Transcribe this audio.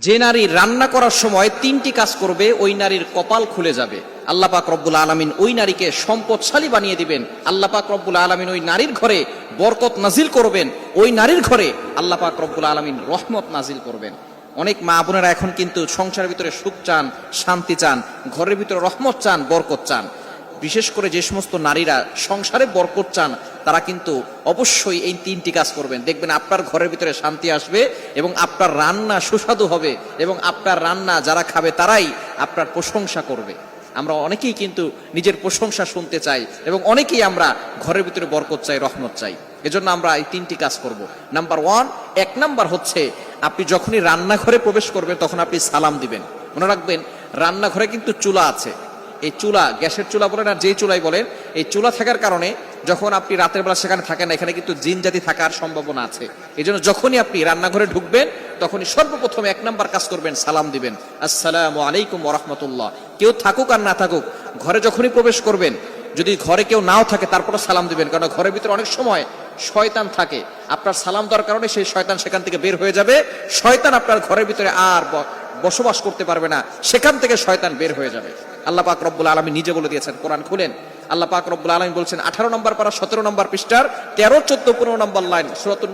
যে নারী রান্না করার সময় তিনটি কাজ করবে ওই নারীর কপাল খুলে যাবে। আল্লাহ পাক রব্বুল আলামিন ওই নারীকে সম্পদশালী বানিয়ে দিবেন। আল্লাহ পাক রব্বুল আলামিন ওই নারীর ঘরে বরকত নাজিল করবেন। ওই নারীর ঘরে আল্লাহ পাক রব্বুল আলামিন রহমত নাজিল করবেন। অনেক মা বোনেরা এখন কিন্তু সংসারের ভিতরে সুখ চান, শান্তি চান, ঘরের ভিতরে রহমত চান, বরকত চান। বিশেষ করে যে সমস্ত নারীরা সংসারে বরকত চান তারা কিন্তু অবশ্যই এই তিনটি কাজ করবেন। দেখবেন আপনার ঘরের ভিতরে শান্তি আসবে এবং আপনার রান্না সুস্বাদু হবে এবং আপনার রান্না যারা খাবে তারাই আপনার প্রশংসা করবে। আমরা অনেকেই কিন্তু নিজের প্রশংসা শুনতে চাই এবং অনেকেই আমরা ঘরের ভিতরে বরকত চাই, রহমত চাই। এজন্য আমরা এই তিনটি কাজ করব। নাম্বার 1, 1 নাম্বার হচ্ছে আপনি যখনই রান্নাঘরে প্রবেশ করবেন তখন আপনি সালাম দিবেন। মনে রাখবেন রান্নাঘরে কিন্তু চুলা আছে। এই চুলা, গ্যাসের চুলা বলেন আর যেই চুলাই বলেন, এই চুলা থাকার কারণে যখন আপনি রাতের বেলা সেখানে থাকেন না, এখানে কিন্তু জিন জাতি থাকার সম্ভাবনা আছে। এই জন্য যখনই আপনি রান্নাঘরে ঢুকবেন তখনই সর্বপ্রথম 1 নাম্বার কাজ করবেন, সালাম দিবেন, আসসালামু আলাইকুম ওয়া রাহমাতুল্লাহ। কেউ থাকুক আর না থাকুক, ঘরে যখনই প্রবেশ করবেন, যদি ঘরে কেউ নাও থাকে তারপরে সালাম দিবেন, কারণ ঘরের ভিতরে অনেক সময় শয়তান থাকে। আপনার সালাম দেওয়ার কারণে সেই শয়তান সেখান থেকে বের হয়ে যাবে। শয়তান আপনার ঘরের ভিতরে আর বসবাস করতে পারবে না, সেখান থেকে শয়তান বের হয়ে যাবে। আল্লাহ পাক রব্বুল আলামিন নিজে বলে দিয়েছেন, কোরআন খুলেন, আল্লাহ পাক রব্বুল আলামিন বলছেন 18 নম্বর পারা 17 নম্বর পৃষ্ঠার 13, 14, 15 নম্বর লাইন সূরাতুন